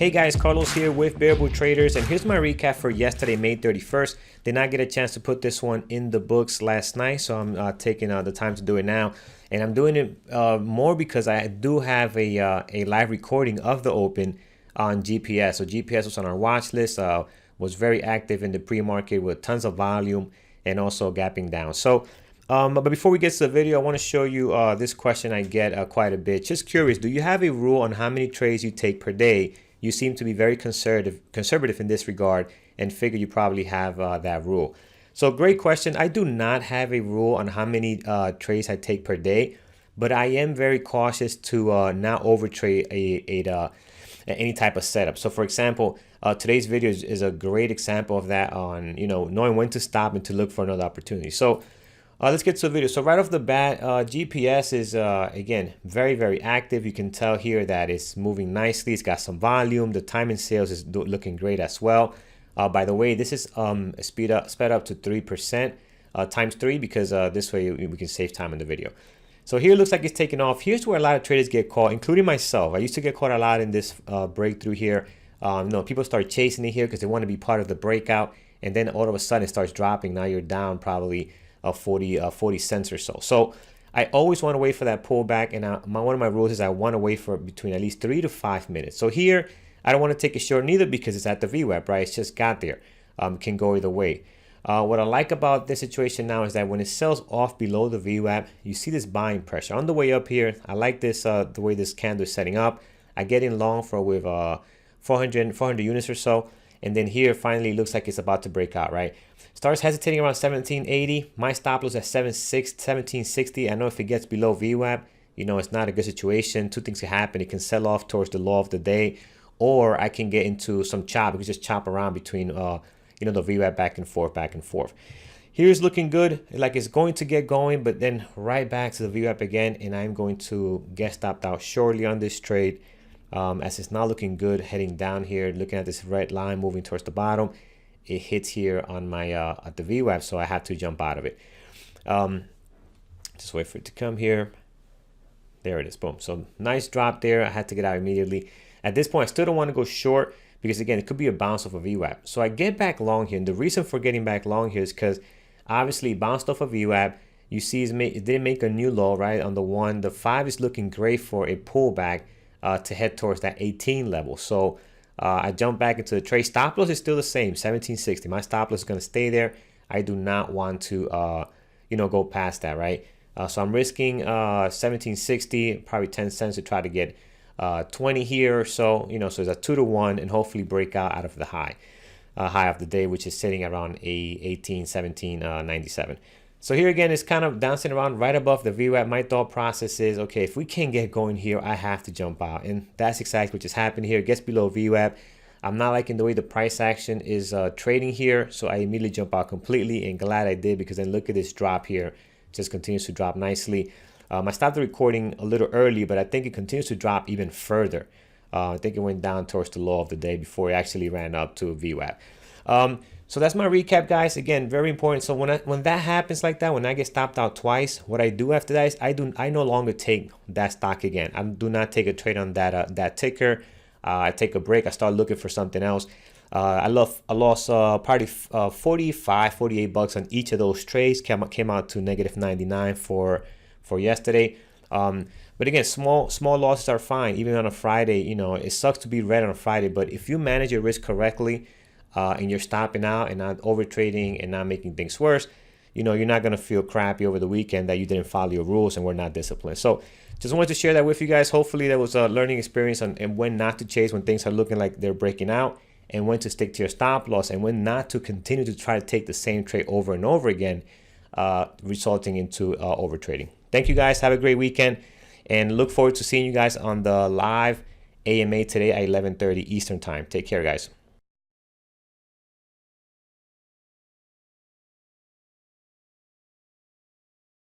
Hey guys, Carlos here with Variable Traders, and here's my recap for yesterday, May 31st. Did not get a chance to put this one in the books last night, so I'm taking the time to do it now. And I'm doing it more because I do have a live recording of the open on GPS. So GPS was on our watch list, was very active in the pre-market with tons of volume and also gapping down. So but before we get to the video, I want to show you this question I get quite a bit. Just curious, do you have a rule on how many trades you take per day? You seem to be very conservative in this regard, and figure you probably have that rule. So great question. I do not have a rule on how many trades I take per day, but I am very cautious to not overtrade any type of setup. So for example, today's video is a great example of that, on knowing when to stop and to look for another opportunity. So let's get to the video. So right off the bat, GPS is, again, very active. You can tell here that it's moving nicely. It's got some volume. The time in sales is looking great as well. By the way, this is sped up to 3%, times 3, because this way we can save time in the video. So here it looks like it's taking off. Here's where a lot of traders get caught, including myself. I used to get caught a lot in this breakthrough here. People start chasing it here because they want to be part of the breakout, and then all of a sudden it starts dropping. Now you're down probably 40 cents or so. So I always want to wait for that pullback, and one of my rules is I want to wait for between at least 3 to 5 minutes. So here I don't want to take a short neither, because it's at the VWAP, right? It's just got there. Can go either way. What I like about this situation now is that when it sells off below the VWAP, you see this buying pressure on the way up here. I like this the way this candle is setting up. I get in long with 400 units or so. And then here finally it looks like it's about to break out, right? Starts hesitating around 1780. My stop loss at 1760. I know if it gets below VWAP, it's not a good situation. Two things can happen. It can sell off towards the low of the day, or I can get into some chop. We can just chop around between the VWAP back and forth. Here's looking good, like it's going to get going, but then right back to the VWAP again, and I'm going to get stopped out shortly on this trade. As it's not looking good, heading down here, looking at this red line moving towards the bottom. It hits here on my at the VWAP, so I have to jump out of it. Just wait for it to come here. There it is, boom. So nice drop there. I had to get out immediately. At this point, I still don't want to go short, because again, it could be a bounce off a VWAP. So I get back long here, and the reason for getting back long here is because obviously it bounced off a VWAP. You see it didn't make a new low, right? On the 1, the 5 is looking great for a pullback to head towards that 18 level. So I jump back into the trade. Stop loss is still the same, 1760. My stop loss is going to stay there. I do not want to go past that, right? So I'm risking 1760, probably 10 cents to try to get 20 here or so. So it's a 2 to 1, and hopefully break out of the high of the day, which is sitting around 1797. So here again, it's kind of bouncing around right above the VWAP. My thought process is, okay, if we can't get going here, I have to jump out. And that's exactly what just happened here. It gets below VWAP. I'm not liking the way the price action is trading here. So I immediately jump out completely, and glad I did, because then look at this drop here. Just continues to drop nicely. I stopped the recording a little early, but I think it continues to drop even further. I think it went down towards the low of the day before it actually ran up to VWAP. So that's my recap, guys. Again, very important. So when that happens like that, when I get stopped out twice, what I do after that is I no longer take that stock again. I do not take a trade on that ticker. I take a break. I start looking for something else. I lost probably 45, 48 bucks on each of those trades. Came out to negative 99 for yesterday. But again, small losses are fine, even on a Friday. It sucks to be red on a Friday, but if you manage your risk correctly, and you're stopping out and not over trading and not making things worse, you're not going to feel crappy over the weekend that you didn't follow your rules and were not disciplined. So just wanted to share that with you guys. Hopefully that was a learning experience on and when not to chase when things are looking like they're breaking out, and when to stick to your stop loss, and when not to continue to try to take the same trade over and over again, resulting into over trading. Thank you guys. Have a great weekend, and look forward to seeing you guys on the live AMA today at 11:30 Eastern time. Take care, guys.